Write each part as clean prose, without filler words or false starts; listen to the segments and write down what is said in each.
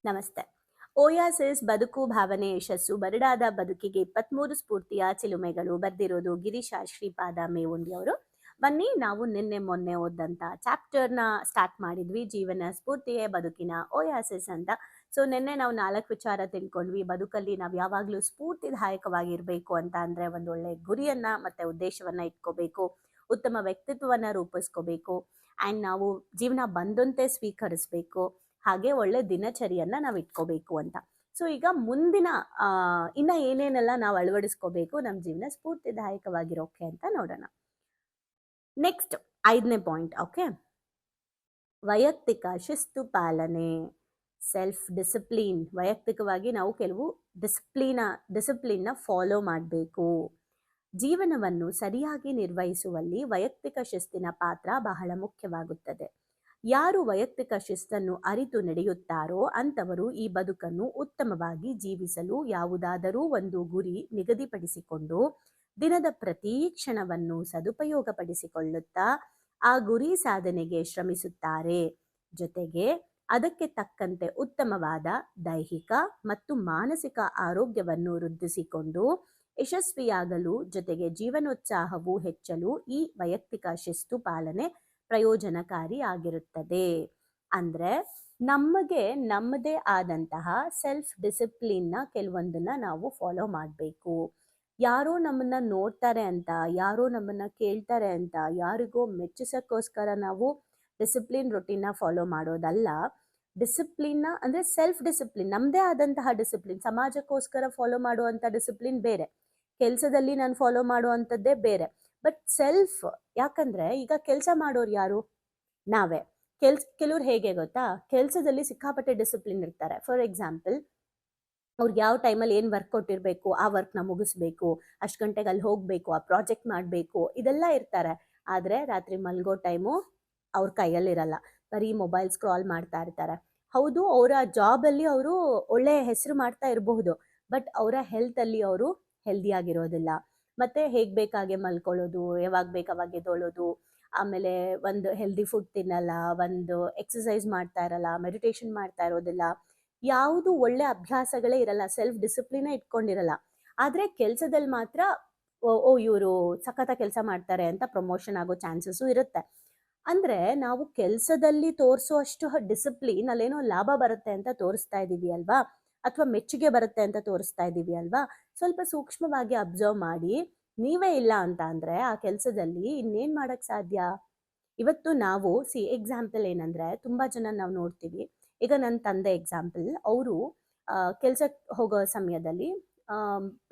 ನಮಸ್ತೆ. ಓಯಾಸಿಸ್ ಬದುಕು ಭಾವನೆ ಯಶಸ್ಸು ಬರಡಾದ ಬದುಕಿಗೆ 23 ಸ್ಫೂರ್ತಿಯ ಚಿಲುಮೆಗಳು ಬರ್ದಿರೋದು ಗಿರೀಶ ಶ್ರೀಪಾದ ಮೇವುಂಡಿ ಅವರು. ಬನ್ನಿ ನಾವು ನಿನ್ನೆ ಮೊನ್ನೆ ಓದಂತ ಚಾಪ್ಟರ್ನ ಸ್ಟಾರ್ಟ್ ಮಾಡಿದ್ವಿ, ಜೀವನ ಸ್ಫೂರ್ತಿಯೇ ಬದುಕಿನ ಓಯಾಸಿಸ್ ಅಂತ. ಸೊ ನಿನ್ನೆ ನಾವು 4 ವಿಚಾರ ತಿಳ್ಕೊಂಡ್ವಿ. ಬದುಕಲ್ಲಿ ನಾವು ಯಾವಾಗಲೂ ಸ್ಫೂರ್ತಿದಾಯಕವಾಗಿರ್ಬೇಕು ಅಂತ ಅಂದ್ರೆ ಒಂದೊಳ್ಳೆ ಗುರಿಯನ್ನ ಮತ್ತೆ ಉದ್ದೇಶವನ್ನ ಇಟ್ಕೋಬೇಕು, ಉತ್ತಮ ವ್ಯಕ್ತಿತ್ವವನ್ನ ರೂಪಿಸ್ಕೋಬೇಕು, ಅಂಡ್ ನಾವು ಜೀವನ ಬಂದಂತೆ ಸ್ವೀಕರಿಸ್ಬೇಕು, ಹಾಗೆ ಒಳ್ಳೆ ದಿನಚರಿಯನ್ನ ನಾವು ಇಟ್ಕೋಬೇಕು ಅಂತ. ಸೊ ಈಗ ಮುಂದಿನ ಇನ್ನ ಏನೇನೆಲ್ಲ ನಾವು ಅಳವಡಿಸ್ಕೋಬೇಕು ನಮ್ಮ ಜೀವನ ಸ್ಫೂರ್ತಿದಾಯಕವಾಗಿರೋಕೆ ಅಂತ ನೋಡೋಣ. ನೆಕ್ಸ್ಟ್ 5ನೇ ಪಾಯಿಂಟ್. ಓಕೆ, ವೈಯಕ್ತಿಕ ಶಿಸ್ತು ಪಾಲನೆ, ಸೆಲ್ಫ್ ಡಿಸಿಪ್ಲಿನ್. ವೈಯಕ್ತಿಕವಾಗಿ ನಾವು ಕೆಲವು ಡಿಸಿಪ್ಲಿನ್ನ ಫಾಲೋ ಮಾಡಬೇಕು. ಜೀವನವನ್ನು ಸರಿಯಾಗಿ ನಿರ್ವಹಿಸುವಲ್ಲಿ ವೈಯಕ್ತಿಕ ಶಿಸ್ತಿನ ಪಾತ್ರ ಬಹಳ ಮುಖ್ಯವಾಗುತ್ತದೆ. ಯಾರು ವೈಯಕ್ತಿಕ ಶಿಸ್ತನ್ನು ಅರಿತು ನಡೆಯುತ್ತಾರೋ ಅಂಥವರು ಈ ಬದುಕನ್ನು ಉತ್ತಮವಾಗಿ ಜೀವಿಸಲು ಯಾವುದಾದರೂ ಒಂದು ಗುರಿ ನಿಗದಿಪಡಿಸಿಕೊಂಡು ದಿನದ ಪ್ರತಿ ಕ್ಷಣವನ್ನು ಸದುಪಯೋಗಪಡಿಸಿಕೊಳ್ಳುತ್ತಾ ಆ ಗುರಿ ಸಾಧನೆಗೆ ಶ್ರಮಿಸುತ್ತಾರೆ. ಜೊತೆಗೆ ಅದಕ್ಕೆ ತಕ್ಕಂತೆ ಉತ್ತಮವಾದ ದೈಹಿಕ ಮತ್ತು ಮಾನಸಿಕ ಆರೋಗ್ಯವನ್ನು ವೃದ್ಧಿಸಿಕೊಂಡು ಯಶಸ್ವಿಯಾಗಲು, ಜೊತೆಗೆ ಜೀವನೋತ್ಸಾಹವು ಹೆಚ್ಚಲು ಈ ವೈಯಕ್ತಿಕ ಶಿಸ್ತು ಪಾಲನೆ ಪ್ರಯೋಜನಕಾರಿ ಆಗಿರುತ್ತದೆ. ಅಂದ್ರೆ ನಮಗೆ ನಮ್ಮದೇ ಆದಂತಹ ಸೆಲ್ಫ್ ಡಿಸಿಪ್ಲಿನ್ನ ಕೆಲವೊಂದನ್ನ ನಾವು ಫಾಲೋ ಮಾಡಬೇಕು. ಯಾರೋ ನಮ್ಮನ್ನ ನೋಡ್ತಾರೆ ಅಂತ, ಯಾರೋ ನಮ್ಮನ್ನ ಕೇಳ್ತಾರೆ ಅಂತ, ಯಾರಿಗೋ ಮೆಚ್ಚಿಸೋಕ್ಕೋಸ್ಕರ ನಾವು ಡಿಸಿಪ್ಲಿನ್ ರೊಟೀನ್ನ ಫಾಲೋ ಮಾಡೋದಲ್ಲ. ಡಿಸಿಪ್ಲಿನ್ನ ಅಂದ್ರೆ ಸೆಲ್ಫ್ ಡಿಸಿಪ್ಲಿನ್, ನಮ್ಮದೇ ಆದಂತಹ ಡಿಸಿಪ್ಲಿನ್. ಸಮಾಜಕ್ಕೋಸ್ಕರ ಫಾಲೋ ಮಾಡುವಂಥ ಡಿಸಿಪ್ಲಿನ್ ಬೇರೆ, ಕೆಲಸದಲ್ಲಿ ನಾನು ಫಾಲೋ ಮಾಡುವಂಥದ್ದೇ ಬೇರೆ. ಬಟ್ ಸೆಲ್ಫ್, ಯಾಕಂದ್ರೆ ಈಗ ಕೆಲಸ ಮಾಡೋರು ಯಾರು? ನಾವೇ. ಕೆಲವ್ರು ಹೇಗೆ ಗೊತ್ತಾ, ಕೆಲಸದಲ್ಲಿ ಸಿಕ್ಕಾಪಟ್ಟೆ ಡಿಸಿಪ್ಲಿನ್ ಇರ್ತಾರೆ. ಫಾರ್ ಎಕ್ಸಾಂಪಲ್, ಅವ್ರಿಗೆ ಯಾವ ಟೈಮಲ್ಲಿ ಏನು ವರ್ಕ್ ಕೊಟ್ಟಿರಬೇಕು ಆ ವರ್ಕ್ನ ಮುಗಿಸ್ಬೇಕು, ಅಷ್ಟು ಗಂಟೆಗೆ ಅಲ್ಲಿ ಹೋಗಬೇಕು, ಆ ಪ್ರಾಜೆಕ್ಟ್ ಮಾಡಬೇಕು, ಇದೆಲ್ಲ ಇರ್ತಾರೆ. ಆದರೆ ರಾತ್ರಿ ಮಲ್ಗೋ ಟೈಮು ಅವ್ರ ಕೈಯಲ್ಲಿರಲ್ಲ, ಬರೀ ಮೊಬೈಲ್ ಸ್ಕ್ರಾಲ್ ಮಾಡ್ತಾ ಇರ್ತಾರೆ. ಹೌದು, ಅವರ ಜಾಬಲ್ಲಿ ಅವರು ಒಳ್ಳೆ ಹೆಸರು ಮಾಡ್ತಾ ಇರಬಹುದು, ಬಟ್ ಅವರ ಹೆಲ್ತಲ್ಲಿ ಅವರು ಹೆಲ್ದಿ ಆಗಿರೋದಿಲ್ಲ. ಮತ್ತೆ ಹೇಗೆ ಬೇಕಾಗೆ ಮಲ್ಕೊಳ್ಳೋದು, ಯಾವಾಗ ಬೇಕಾವಾಗ ಎದ್ದೊಳ್ಳೋದು, ಆಮೇಲೆ ಒಂದು ಹೆಲ್ದಿ ಫುಡ್ ತಿನ್ನಲ್ಲ, ಒಂದು ಎಕ್ಸಸೈಸ್ ಮಾಡ್ತಾ ಇರಲ್ಲ, ಮೆಡಿಟೇಷನ್ ಮಾಡ್ತಾ ಇರೋದಿಲ್ಲ, ಯಾವುದು ಒಳ್ಳೆ ಅಭ್ಯಾಸಗಳೇ ಇರಲ್ಲ, ಸೆಲ್ಫ್ ಡಿಸಿಪ್ಲಿನೇ ಇಟ್ಕೊಂಡಿರಲ್ಲ. ಆದರೆ ಕೆಲಸದಲ್ಲಿ ಮಾತ್ರ ಇವರು ಸಖತ ಕೆಲಸ ಮಾಡ್ತಾರೆ ಅಂತ ಪ್ರಮೋಷನ್ ಆಗೋ ಚಾನ್ಸಸ್ಸು ಇರುತ್ತೆ. ಅಂದ್ರೆ ನಾವು ಕೆಲಸದಲ್ಲಿ ತೋರಿಸುವಷ್ಟು ಡಿಸಿಪ್ಲಿನ್ ಅಲ್ಲೇನೋ ಲಾಭ ಬರುತ್ತೆ ಅಂತ ತೋರಿಸ್ತಾ ಇದೀವಿ ಅಲ್ವಾ, ಅಥವಾ ಮೆಚ್ಚುಗೆ ಬರುತ್ತೆ ಅಂತ ತೋರಿಸ್ತಾ ಇದೀವಿ ಅಲ್ವಾ. ಸ್ವಲ್ಪ ಸೂಕ್ಷ್ಮವಾಗಿ ಅಬ್ಸರ್ವ್ ಮಾಡಿ, ನೀವೇ ಇಲ್ಲ ಅಂತ ಅಂದ್ರೆ ಆ ಕೆಲಸದಲ್ಲಿ ಇನ್ನೇನ್ ಮಾಡಕ್ ಸಾಧ್ಯ? ಇವತ್ತು ನಾವು ಎಕ್ಸಾಂಪಲ್ ಏನಂದ್ರೆ, ತುಂಬಾ ಜನ ನಾವು ನೋಡ್ತೀವಿ. ಈಗ ನನ್ನ ತಂದೆ ಎಕ್ಸಾಂಪಲ್, ಅವರು ಕೆಲ್ಸಕ್ಕೆ ಹೋಗೋ ಸಮಯದಲ್ಲಿ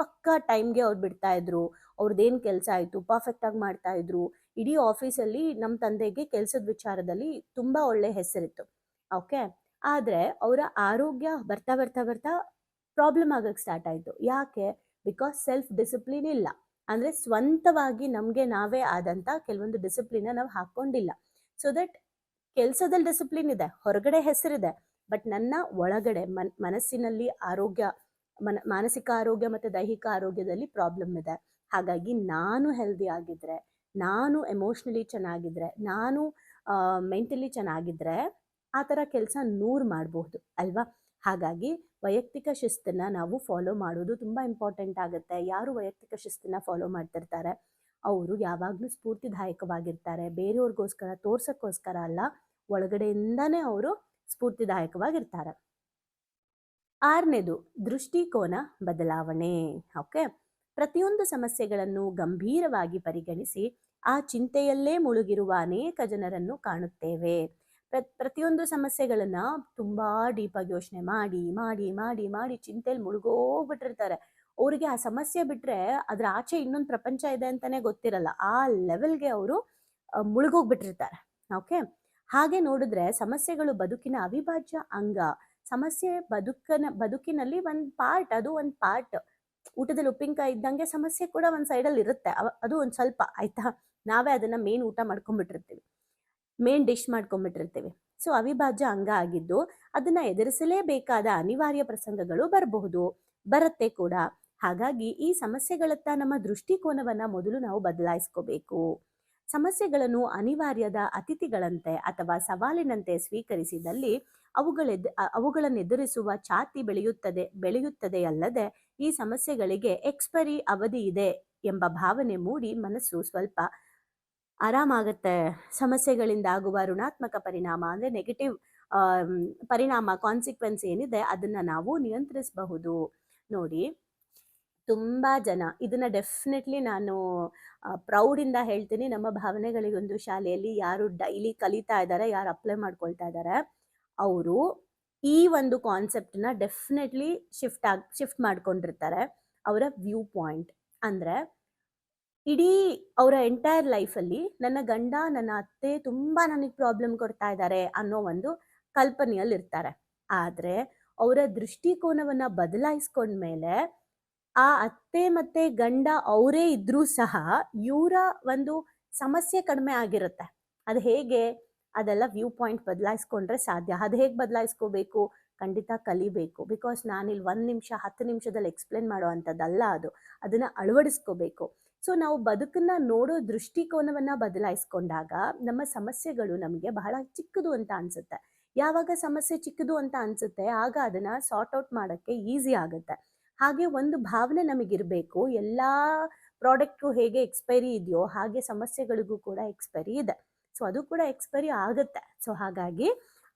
ಪಕ್ಕ ಟೈಮ್ಗೆ ಅವ್ರು ಬಿಡ್ತಾ ಇದ್ರು. ಅವ್ರದ್ದೇನು ಕೆಲಸ ಆಯ್ತು ಪರ್ಫೆಕ್ಟ್ ಆಗಿ ಮಾಡ್ತಾ ಇದ್ರು. ಇಡೀ ಆಫೀಸಲ್ಲಿ ನಮ್ಮ ತಂದೆಗೆ ಕೆಲಸದ ವಿಚಾರದಲ್ಲಿ ತುಂಬಾ ಒಳ್ಳೆ ಹೆಸರಿತ್ತು. ಓಕೆ, ಆದ್ರೆ ಅವರ ಆರೋಗ್ಯ ಬರ್ತಾ ಬರ್ತಾ ಬರ್ತಾ ಪ್ರಾಬ್ಲಮ್ ಆಗಕ್ಕೆ ಸ್ಟಾರ್ಟ್ ಆಯ್ತು. ಯಾಕೆ? ಬಿಕಾಸ್ ಸೆಲ್ಫ್ ಡಿಸಿಪ್ಲಿನ್ ಇಲ್ಲ. ಅಂದ್ರೆ ಸ್ವಂತವಾಗಿ ನಮ್ಗೆ ನಾವೇ ಆದಂತ ಕೆಲವೊಂದು ಡಿಸಿಪ್ಲಿನ್ ನಾವು ಹಾಕೊಂಡಿಲ್ಲ. ಸೊ ದಟ್ ಕೆಲಸದಲ್ಲಿ ಡಿಸಿಪ್ಲಿನ್ ಇದೆ, ಹೊರಗಡೆ ಹೆಸರಿದೆ, ಬಟ್ ನನ್ನ ಒಳಗಡೆ ಮನಸ್ಸಿನಲ್ಲಿ ಆರೋಗ್ಯ, ಮಾನಸಿಕ ಆರೋಗ್ಯ ಮತ್ತೆ ದೈಹಿಕ ಆರೋಗ್ಯದಲ್ಲಿ ಪ್ರಾಬ್ಲಮ್ ಇದೆ. ಹಾಗಾಗಿ ನಾನು ಹೆಲ್ದಿ ಆಗಿದ್ರೆ, ನಾನು ಎಮೋಷ್ನಲಿ ಚೆನ್ನಾಗಿದ್ರೆ, ನಾನು ಮೆಂಟಲಿ ಚೆನ್ನಾಗಿದ್ರೆ ಆ ಥರ ಕೆಲಸ 100 ಮಾಡಬಹುದು ಅಲ್ವಾ. ಹಾಗಾಗಿ ವೈಯಕ್ತಿಕ ಶಿಸ್ತನ್ನ ನಾವು ಫಾಲೋ ಮಾಡೋದು ತುಂಬ ಇಂಪಾರ್ಟೆಂಟ್ ಆಗುತ್ತೆ. ಯಾರು ವೈಯಕ್ತಿಕ ಶಿಸ್ತನ್ನ ಫಾಲೋ ಮಾಡ್ತಿರ್ತಾರೆ ಅವರು ಯಾವಾಗಲೂ ಸ್ಫೂರ್ತಿದಾಯಕವಾಗಿರ್ತಾರೆ. ಬೇರೆಯವ್ರಿಗೋಸ್ಕರ ತೋರ್ಸಕ್ಕೋಸ್ಕರ ಅಲ್ಲ, ಒಳಗಡೆಯಿಂದಾನೇ ಅವರು ಸ್ಫೂರ್ತಿದಾಯಕವಾಗಿರ್ತಾರೆ. 6ನೇದು ದೃಷ್ಟಿಕೋನ ಬದಲಾವಣೆ. ಓಕೆ, ಪ್ರತಿಯೊಂದು ಸಮಸ್ಯೆಗಳನ್ನು ಗಂಭೀರವಾಗಿ ಪರಿಗಣಿಸಿ ಆ ಚಿಂತೆಯಲ್ಲೇ ಮುಳುಗಿರುವ ಅನೇಕ ಜನರನ್ನು ಕಾಣುತ್ತೇವೆ. ಪ್ರತಿಯೊಂದು ಸಮಸ್ಯೆಗಳನ್ನ ತುಂಬಾ ಡೀಪಾಗಿ ಯೋಚನೆ ಮಾಡಿ ಮಾಡಿ ಮಾಡಿ ಮಾಡಿ ಚಿಂತೆಯಲ್ಲಿ ಮುಳುಗೋಗ್ಬಿಟ್ಟಿರ್ತಾರೆ. ಅವ್ರಿಗೆ ಆ ಸಮಸ್ಯೆ ಬಿಟ್ರೆ ಅದ್ರ ಆಚೆ ಇನ್ನೊಂದು ಪ್ರಪಂಚ ಇದೆ ಅಂತಾನೆ ಗೊತ್ತಿರಲ್ಲ, ಆ ಲೆವೆಲ್ಗೆ ಅವರು ಮುಳುಗೋಗ್ಬಿಟ್ಟಿರ್ತಾರೆ. ಓಕೆ, ಹಾಗೆ ನೋಡಿದ್ರೆ ಸಮಸ್ಯೆಗಳು ಬದುಕಿನ ಅವಿಭಾಜ್ಯ ಅಂಗ. ಸಮಸ್ಯೆ ಬದುಕಿನಲ್ಲಿ ಒಂದು ಪಾರ್ಟ್, ಅದು ಒಂದು ಪಾರ್ಟ್. ಊಟದಲ್ಲಿ ಉಪ್ಪಿನಕಾಯಿ ಇದ್ದಂಗೆ ಸಮಸ್ಯೆ ಕೂಡ ಒಂದು ಸೈಡಲ್ಲಿ ಇರುತ್ತೆ, ಅದು ಒಂದು ಸ್ವಲ್ಪ ಆಯ್ತಾ. ನಾವೇ ಅದನ್ನ ಮೇನ್ ಊಟ ಮಾಡ್ಕೊಂಡ್ಬಿಟ್ಟಿರ್ತೀವಿ, ಮೇನ್ ಡಿಶ್ ಮಾಡ್ಕೊಂಡ್ಬಿಟ್ಟಿರ್ತೀವಿ. ಸೊ ಅವಿಭಾಜ್ಯ ಅಂಗ ಆಗಿದ್ದು ಅದನ್ನ ಎದುರಿಸಲೇಬೇಕಾದ ಅನಿವಾರ್ಯ ಪ್ರಸಂಗಗಳು ಬರಬಹುದು, ಬರುತ್ತೆ ಕೂಡ. ಹಾಗಾಗಿ ಈ ಸಮಸ್ಯೆಗಳತ್ತ ನಮ್ಮ ದೃಷ್ಟಿಕೋನವನ್ನ ಮೊದಲು ನಾವು ಬದಲಾಯಿಸ್ಕೋಬೇಕು. ಸಮಸ್ಯೆಗಳನ್ನು ಅನಿವಾರ್ಯದ ಅತಿಥಿಗಳಂತೆ ಅಥವಾ ಸವಾಲಿನಂತೆ ಸ್ವೀಕರಿಸಿದಲ್ಲಿ ಅವುಗಳನ್ನು ಎದುರಿಸುವ ಛಾತಿ ಬೆಳೆಯುತ್ತದೆ ಅಲ್ಲದೆ ಈ ಸಮಸ್ಯೆಗಳಿಗೆ ಎಕ್ಸ್ಪೈರಿ ಅವಧಿ ಇದೆ ಎಂಬ ಭಾವನೆ ಮೂಡಿ ಮನಸ್ಸು ಸ್ವಲ್ಪ ಆರಾಮಾಗತ್ತೆ. ಸಮಸ್ಯೆಗಳಿಂದ ಆಗುವ ಋಣಾತ್ಮಕ ಪರಿಣಾಮ ಅಂದ್ರೆ ನೆಗೆಟಿವ್ ಪರಿಣಾಮ, ಕಾನ್ಸಿಕ್ವೆನ್ಸ್ ಏನಿದೆ ಅದನ್ನ ನಾವು ನಿಯಂತ್ರಿಸಬಹುದು. ನೋಡಿ, ತುಂಬಾ ಜನ ಇದನ್ನ ಡೆಫಿನೆಟ್ಲಿ ನಾನು ಪ್ರೌಡಿಂದ ಹೇಳ್ತೀನಿ. ನಮ್ಮ ಭಾವನೆಗಳಿಗೊಂದು ಶಾಲೆಯಲ್ಲಿ ಯಾರು ಡೈಲಿ ಕಲಿತಾ ಇದ್ದಾರೆ, ಯಾರು ಅಪ್ಲೈ ಮಾಡ್ಕೊಳ್ತಾ ಇದ್ದಾರೆ, ಅವರು ಈ ಒಂದು ಕಾನ್ಸೆಪ್ಟ್ನ ಡೆಫಿನೆಟ್ಲಿ ಶಿಫ್ಟ್ ಮಾಡ್ಕೊಂಡಿರ್ತಾರೆ ಅವರ ವ್ಯೂ ಪಾಯಿಂಟ್. ಅಂದ್ರೆ ಇಡೀ ಅವರ ಎಂಟೈರ್ ಲೈಫಲ್ಲಿ ನನ್ನ ಗಂಡ ನನ್ನ ಅತ್ತೆ ತುಂಬಾ ನನಗೆ ಪ್ರಾಬ್ಲಮ್ ಕೊಡ್ತಾ ಇದ್ದಾರೆ ಅನ್ನೋ ಒಂದು ಕಲ್ಪನೆಯಲ್ಲಿ ಇರ್ತಾರೆ. ಆದ್ರೆ ಅವರ ದೃಷ್ಟಿಕೋನವನ್ನ ಬದಲಾಯಿಸ್ಕೊಂಡ್ಮೇಲೆ ಆ ಅತ್ತೆ ಮತ್ತೆ ಗಂಡ ಅವರೇ ಇದ್ರೂ ಸಹ ಇವರ ಒಂದು ಸಮಸ್ಯೆ ಕಡಿಮೆ ಆಗಿರುತ್ತೆ. ಅದು ಹೇಗೆ? ಅದೆಲ್ಲ ವ್ಯೂ ಪಾಯಿಂಟ್ ಬದಲಾಯಿಸ್ಕೊಂಡ್ರೆ ಸಾಧ್ಯ. ಅದು ಹೇಗೆ ಬದಲಾಯಿಸ್ಕೋಬೇಕು? ಖಂಡಿತ ಕಲಿಬೇಕು. ಬಿಕಾಸ್ ನಾನಿಲ್ಲಿ 1 ನಿಮಿಷ 10 ನಿಮಿಷದಲ್ಲಿ ಎಕ್ಸ್ಪ್ಲೇನ್ ಮಾಡೋ ಅಂಥದ್ದಲ್ಲ ಅದು. ಅದನ್ನ ಅಳವಡಿಸ್ಕೋಬೇಕು. ಸೊ ನಾವು ಬದುಕನ್ನ ನೋಡೋ ದೃಷ್ಟಿಕೋನವನ್ನ ಬದಲಾಯಿಸ್ಕೊಂಡಾಗ ನಮ್ಮ ಸಮಸ್ಯೆಗಳು ನಮಗೆ ಬಹಳ ಚಿಕ್ಕದು ಅಂತ ಅನ್ಸುತ್ತೆ. ಯಾವಾಗ ಸಮಸ್ಯೆ ಚಿಕ್ಕದು ಅಂತ ಅನ್ಸುತ್ತೆ ಆಗ ಅದನ್ನ ಸಾರ್ಟ್ ಔಟ್ ಮಾಡಕ್ಕೆ ಈಸಿ ಆಗುತ್ತೆ. ಹಾಗೆ ಒಂದು ಭಾವನೆ ನಮಗಿರ್ಬೇಕು, ಎಲ್ಲಾ ಪ್ರಾಡಕ್ಟ್ಗೂ ಹೇಗೆ ಎಕ್ಸ್ಪೈರಿ ಇದೆಯೋ ಹಾಗೆ ಸಮಸ್ಯೆಗಳಿಗೂ ಕೂಡ ಎಕ್ಸ್ಪೈರಿ ಇದೆ. ಸೊ ಅದು ಕೂಡ ಎಕ್ಸ್ಪೈರಿ ಆಗುತ್ತೆ. ಸೊ ಹಾಗಾಗಿ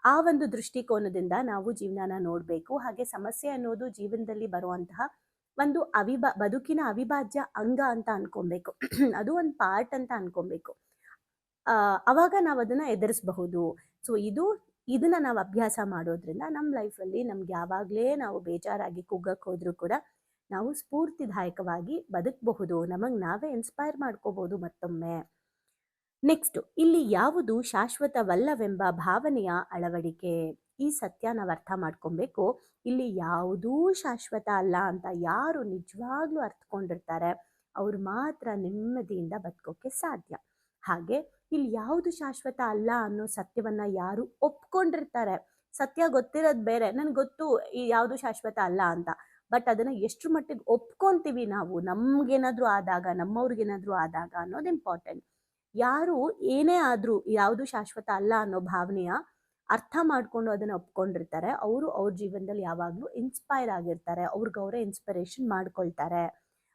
ಆ ಒಂದು ದೃಷ್ಟಿಕೋನದಿಂದ ನಾವು ಜೀವನನ ನೋಡ್ಬೇಕು. ಹಾಗೆ ಸಮಸ್ಯೆ ಅನ್ನೋದು ಜೀವನದಲ್ಲಿ ಬರುವಂತಹ ಒಂದು ಬದುಕಿನ ಅವಿಭಾಜ್ಯ ಅಂಗ ಅಂತ ಅನ್ಕೊಬೇಕು. ಅದು ಒಂದು ಪಾರ್ಟ್ ಅಂತ ಅನ್ಕೊಬೇಕು. ಅವಾಗ ನಾವು ಅದನ್ನ ಎದುರಿಸಬಹುದು. ಸೊ ಇದನ್ನ ನಾವು ಅಭ್ಯಾಸ ಮಾಡೋದ್ರಿಂದ ನಮ್ಮ ಲೈಫಲ್ಲಿ ನಮ್ಗೆ ಯಾವಾಗಲೇ ನಾವು ಬೇಜಾರಾಗಿ ಕುಗ್ಗಕ್ಕೆ ಹೋದ್ರೂ ಕೂಡ ನಾವು ಸ್ಫೂರ್ತಿದಾಯಕವಾಗಿ ಬದುಕಬಹುದು. ನಮಗೆ ನಾವೇ ಇನ್ಸ್ಪೈರ್ ಮಾಡ್ಕೋಬಹುದು ಮತ್ತೊಮ್ಮೆ. ನೆಕ್ಸ್ಟ್, ಇಲ್ಲಿ ಯಾವುದು ಶಾಶ್ವತವಲ್ಲವೆಂಬ ಭಾವನೆಯ ಅಳವಡಿಕೆ. ಈ ಸತ್ಯ ನಾವು ಅರ್ಥ ಮಾಡ್ಕೊಬೇಕು. ಇಲ್ಲಿ ಯಾವುದೂ ಶಾಶ್ವತ ಅಲ್ಲ ಅಂತ ಯಾರು ನಿಜವಾಗ್ಲೂ ಅರ್ಥಕೊಂಡಿರ್ತಾರೆ ಅವ್ರು ಮಾತ್ರ ನೆಮ್ಮದಿಯಿಂದ ಬದುಕೋಕೆ ಸಾಧ್ಯ. ಹಾಗೆ ಇಲ್ಲಿ ಯಾವುದು ಶಾಶ್ವತ ಅಲ್ಲ ಅನ್ನೋ ಸತ್ಯವನ್ನ ಯಾರು ಒಪ್ಕೊಂಡಿರ್ತಾರೆ, ಸತ್ಯ ಗೊತ್ತಿರೋದು ಬೇರೆ, ನನ್ಗೆ ಗೊತ್ತು ಈ ಯಾವುದು ಶಾಶ್ವತ ಅಲ್ಲ ಅಂತ, ಬಟ್ ಅದನ್ನ ಎಷ್ಟು ಮಟ್ಟಿಗೆ ಒಪ್ಕೊಂತೀವಿ ನಾವು, ನಮ್ಗೇನಾದ್ರೂ ಆದಾಗ, ನಮ್ಮವ್ರಿಗೇನಾದ್ರೂ ಆದಾಗ ಅನ್ನೋದು ಇಂಪಾರ್ಟೆಂಟ್. ಯಾರು ಏನೇ ಆದ್ರೂ ಯಾವುದು ಶಾಶ್ವತ ಅಲ್ಲ ಅನ್ನೋ ಭಾವನೆಯ ಅರ್ಥ ಮಾಡ್ಕೊಂಡು ಅದನ್ನ ಒಪ್ಕೊಂಡಿರ್ತಾರೆ ಅವರು ಅವ್ರ ಜೀವನದಲ್ಲಿ ಯಾವಾಗ್ಲೂ ಇನ್ಸ್ಪೈರ್ ಆಗಿರ್ತಾರೆ. ಅವ್ರಿಗವರೇ ಇನ್ಸ್ಪಿರೇಷನ್ ಮಾಡ್ಕೊಳ್ತಾರೆ.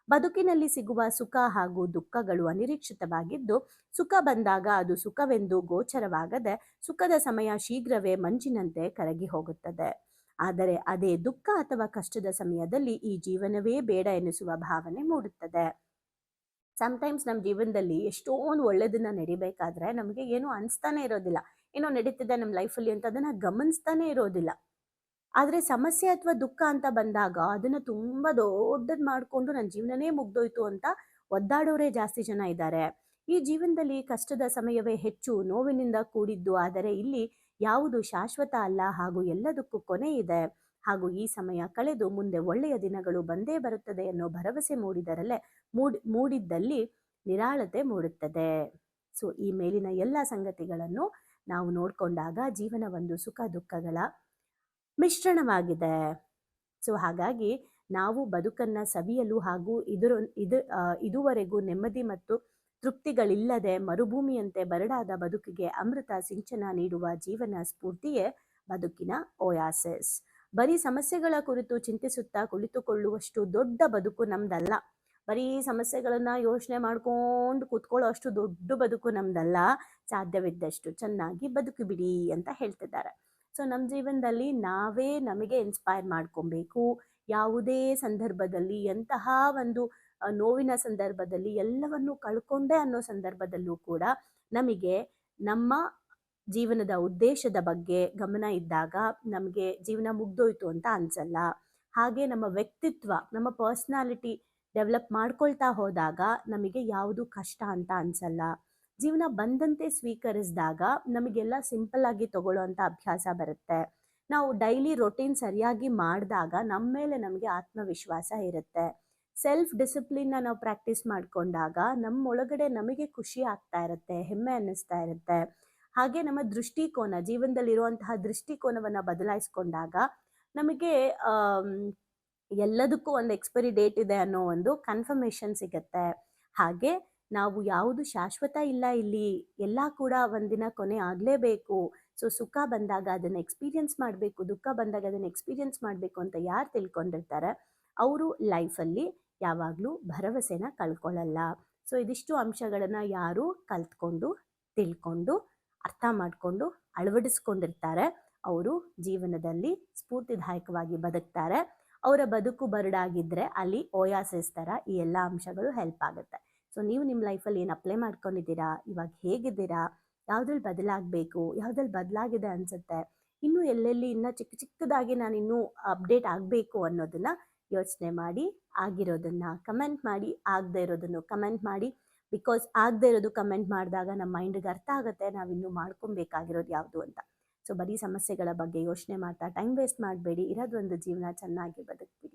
ಬದುಕಿನಲ್ಲಿ ಸಿಗುವ ಸುಖ ಹಾಗೂ ದುಃಖಗಳು ಅನಿರೀಕ್ಷಿತವಾಗಿದ್ದು ಸುಖ ಬಂದಾಗ ಅದು ಸುಖವೆಂದು ಗೋಚರವಾಗದೆ ಸುಖದ ಸಮಯ ಶೀಘ್ರವೇ ಮಂಜಿನಂತೆ ಕರಗಿ ಹೋಗುತ್ತದೆ. ಆದರೆ ಅದೇ ದುಃಖ ಅಥವಾ ಕಷ್ಟದ ಸಮಯದಲ್ಲಿ ಈ ಜೀವನವೇ ಬೇಡ ಎನಿಸುವ ಭಾವನೆ ಮೂಡುತ್ತದೆ. ಸಮ್ಟೈಮ್ಸ್ ನಮ್ಮ ಜೀವನದಲ್ಲಿ ಎಷ್ಟೊಂದು ಒಳ್ಳೇದನ್ನ ನಡಿಬೇಕಾದ್ರೆ ನಮಗೆ ಏನೂ ಅನಿಸ್ತಾನೆ ಇರೋದಿಲ್ಲ, ಏನೋ ನಡೀತಿದೆ ನಮ್ಮ ಲೈಫಲ್ಲಿ ಅಂತ ಅದನ್ನ ಗಮನಿಸ್ತಾನೆ ಇರೋದಿಲ್ಲ. ಆದ್ರೆ ಸಮಸ್ಯೆ ಅಥವಾ ದುಃಖ ಅಂತ ಬಂದಾಗ ಅದನ್ನ ತುಂಬಾ ದೊಡ್ಡದ್ ಮಾಡ್ಕೊಂಡು ನನ್ನ ಜೀವನನೇ ಮುಗ್ದೋಯ್ತು ಅಂತ ಒದ್ದಾಡೋರೇ ಜಾಸ್ತಿ ಜನ ಇದ್ದಾರೆ. ಈ ಜೀವನದಲ್ಲಿ ಕಷ್ಟದ ಸಮಯವೇ ಹೆಚ್ಚು ನೋವಿನಿಂದ ಕೂಡಿದ್ದು, ಆದರೆ ಇಲ್ಲಿ ಯಾವುದು ಶಾಶ್ವತ ಅಲ್ಲ ಹಾಗೂ ಎಲ್ಲದಕ್ಕೂ ಕೊನೆ ಇದೆ ಹಾಗೂ ಈ ಸಮಯ ಕಳೆದು ಮುಂದೆ ಒಳ್ಳೆಯ ದಿನಗಳು ಬಂದೇ ಬರುತ್ತದೆ ಅನ್ನೋ ಭರವಸೆ ಮೂಡಿದ್ದಲ್ಲಿ ನಿರಾಳತೆ ಮೂಡುತ್ತದೆ. ಸೊ ಈ ಮೇಲಿನ ಎಲ್ಲ ಸಂಗತಿಗಳನ್ನು ನಾವು ನೋಡ್ಕೊಂಡಾಗ ಜೀವನ ಒಂದು ಸುಖ ದುಃಖಗಳ ಮಿಶ್ರಣವಾಗಿದೆ. ಸೊ ಹಾಗಾಗಿ ನಾವು ಬದುಕನ್ನ ಸವಿಯಲು ಹಾಗೂ ಇದುವರೆಗೂ ನೆಮ್ಮದಿ ಮತ್ತು ತೃಪ್ತಿಗಳಿಲ್ಲದೆ ಮರುಭೂಮಿಯಂತೆ ಬರಡಾದ ಬದುಕಿಗೆ ಅಮೃತ ಸಿಂಚನ ನೀಡುವ ಜೀವನ ಸ್ಫೂರ್ತಿಯೇ ಬದುಕಿನ ಓಯಾಸಿಸ್. ಬರೀ ಸಮಸ್ಯೆಗಳ ಕುರಿತು ಚಿಂತಿಸುತ್ತಾ ಕುಳಿತುಕೊಳ್ಳುವಷ್ಟು ದೊಡ್ಡ ಬದುಕು ನಮ್ದಲ್ಲ. ಬರೀ ಸಮಸ್ಯೆಗಳನ್ನ ಯೋಚನೆ ಮಾಡ್ಕೊಂಡು ಕೂತ್ಕೊಳ್ಳೋ ಅಷ್ಟು ದೊಡ್ಡ ಬದುಕು ನಮ್ದಲ್ಲ. ಸಾಧ್ಯವಿದ್ದಷ್ಟು ಚೆನ್ನಾಗಿ ಬದುಕು ಬಿಡಿ ಅಂತ ಹೇಳ್ತಿದ್ದಾರೆ. ಸೊ ನಮ್ಮ ಜೀವನದಲ್ಲಿ ನಾವೇ ನಮಗೆ ಇನ್ಸ್ಪೈರ್ ಮಾಡ್ಕೊಬೇಕು. ಯಾವುದೇ ಸಂದರ್ಭದಲ್ಲಿ, ಎಂತಹ ಒಂದು ನೋವಿನ ಸಂದರ್ಭದಲ್ಲಿ, ಎಲ್ಲವನ್ನು ಕಳ್ಕೊಂಡೆ ಅನ್ನೋ ಸಂದರ್ಭದಲ್ಲೂ ಕೂಡ ನಮಗೆ ನಮ್ಮ ಜೀವನದ ಉದ್ದೇಶದ ಬಗ್ಗೆ ಗಮನ ಇದ್ದಾಗ ನಮಗೆ ಜೀವನ ಮುಗ್ದೋಯ್ತು ಅಂತ ಅನ್ಸಲ್ಲ. ಹಾಗೆ ನಮ್ಮ ವ್ಯಕ್ತಿತ್ವ, ನಮ್ಮ ಪರ್ಸ್ನಾಲಿಟಿ ಡೆವಲಪ್ ಮಾಡ್ಕೊಳ್ತಾ ಹೋದಾಗ ನಮಗೆ ಯಾವುದು ಕಷ್ಟ ಅಂತ ಅನ್ಸಲ್ಲ. ಜೀವನ ಬಂದಂತೆ ಸ್ವೀಕರಿಸಿದಾಗ ನಮಗೆಲ್ಲ ಸಿಂಪಲ್ ಆಗಿ ತಗೊಳ್ಳೋ ಅಂತ ಅಭ್ಯಾಸ ಬರುತ್ತೆ. ನಾವು ಡೈಲಿ ರೊಟೀನ್ ಸರಿಯಾಗಿ ಮಾಡಿದಾಗ ನಮ್ಮ ಮೇಲೆ ನಮಗೆ ಆತ್ಮವಿಶ್ವಾಸ ಇರುತ್ತೆ. ಸೆಲ್ಫ್ ಡಿಸಿಪ್ಲಿನ್ನ ನಾವು ಪ್ರಾಕ್ಟೀಸ್ ಮಾಡ್ಕೊಂಡಾಗ ನಮ್ಮೊಳಗಡೆ ನಮಗೆ ಖುಷಿ ಆಗ್ತಾ ಇರುತ್ತೆ, ಹೆಮ್ಮೆ ಅನ್ನಿಸ್ತಾ ಇರುತ್ತೆ. ಹಾಗೆ ನಮ್ಮ ದೃಷ್ಟಿಕೋನ, ಜೀವನದಲ್ಲಿರುವಂತಹ ದೃಷ್ಟಿಕೋನವನ್ನ ಬದಲಾಯಿಸ್ಕೊಂಡಾಗ ನಮಗೆ ಎಲ್ಲದಕ್ಕೂ ಒಂದು ಎಕ್ಸ್ಪೈರಿ ಡೇಟ್ ಇದೆ ಅನ್ನೋ ಒಂದು ಕನ್ಫರ್ಮೇಷನ್ ಸಿಗತ್ತೆ. ಹಾಗೆ ನಾವು ಯಾವುದು ಶಾಶ್ವತ ಇಲ್ಲ, ಇಲ್ಲಿ ಎಲ್ಲ ಕೂಡ ಒಂದಿನ ಕೊನೆ ಆಗಲೇಬೇಕು. ಸೊ ಸುಖ ಬಂದಾಗ ಅದನ್ನು ಎಕ್ಸ್ಪೀರಿಯನ್ಸ್ ಮಾಡಬೇಕು, ದುಃಖ ಬಂದಾಗ ಅದನ್ನು ಎಕ್ಸ್ಪೀರಿಯನ್ಸ್ ಮಾಡಬೇಕು ಅಂತ ಯಾರು ತಿಳ್ಕೊಂಡಿರ್ತಾರೆ ಅವರು ಲೈಫಲ್ಲಿ ಯಾವಾಗಲೂ ಭರವಸೆನ ಕಳ್ಕೊಳ್ಳಲ್ಲ. ಸೊ ಇದಿಷ್ಟು ಅಂಶಗಳನ್ನು ಯಾರು ಕಲ್ತ್ಕೊಂಡು ತಿಳ್ಕೊಂಡು ಅರ್ಥ ಮಾಡಿಕೊಂಡು ಅಳವಡಿಸ್ಕೊಂಡಿರ್ತಾರೆ ಅವರು ಜೀವನದಲ್ಲಿ ಸ್ಫೂರ್ತಿದಾಯಕವಾಗಿ ಬದುಕ್ತಾರೆ. ಅವರ ಬದುಕು ಬರಡಾಗಿದ್ದರೆ ಅಲ್ಲಿ ಓಯಾಸಿಸ್ ಥರ ಈ ಎಲ್ಲ ಅಂಶಗಳು ಹೆಲ್ಪ್ ಆಗುತ್ತೆ. ಸೊ ನೀವು ನಿಮ್ಮ ಲೈಫಲ್ಲಿ ಏನು ಅಪ್ಲೈ ಮಾಡ್ಕೊಂಡಿದ್ದೀರಾ, ಇವಾಗ ಹೇಗಿದ್ದೀರಾ, ಯಾವುದ್ರಲ್ಲಿ ಬದಲಾಗಬೇಕು, ಯಾವುದ್ರಲ್ಲಿ ಬದಲಾಗಿದೆ ಅನಿಸುತ್ತೆ, ಇನ್ನೂ ಎಲ್ಲೆಲ್ಲಿ ಇನ್ನೂ ಚಿಕ್ಕ ಚಿಕ್ಕದಾಗಿ ನಾನು ಇನ್ನೂ ಅಪ್ಡೇಟ್ ಆಗಬೇಕು ಅನ್ನೋದನ್ನು ಯೋಚನೆ ಮಾಡಿ, ಆಗಿರೋದನ್ನು ಕಮೆಂಟ್ ಮಾಡಿ, ಆಗದೆ ಇರೋದನ್ನು ಕಮೆಂಟ್ ಮಾಡಿ. ಬಿಕಾಸ್ ಆಗದೆ ಇರೋದು ಕಮೆಂಟ್ ಮಾಡಿದಾಗ ನಮ್ಮ ಮೈಂಡಿಗೆ ಅರ್ಥ ಆಗುತ್ತೆ ನಾವಿನ್ನೂ ಮಾಡ್ಕೊಬೇಕಾಗಿರೋದು ಯಾವುದು ಅಂತ. ಸೊ ಬರೀ ಸಮಸ್ಯೆಗಳ ಬಗ್ಗೆ ಯೋಚನೆ ಮಾಡ್ತಾ ಟೈಮ್ ವೇಸ್ಟ್ ಮಾಡಬೇಡಿ, ಇರೋದೊಂದು ಜೀವನ ಚೆನ್ನಾಗಿ ಬದುಕ್ಬಿಡಿ.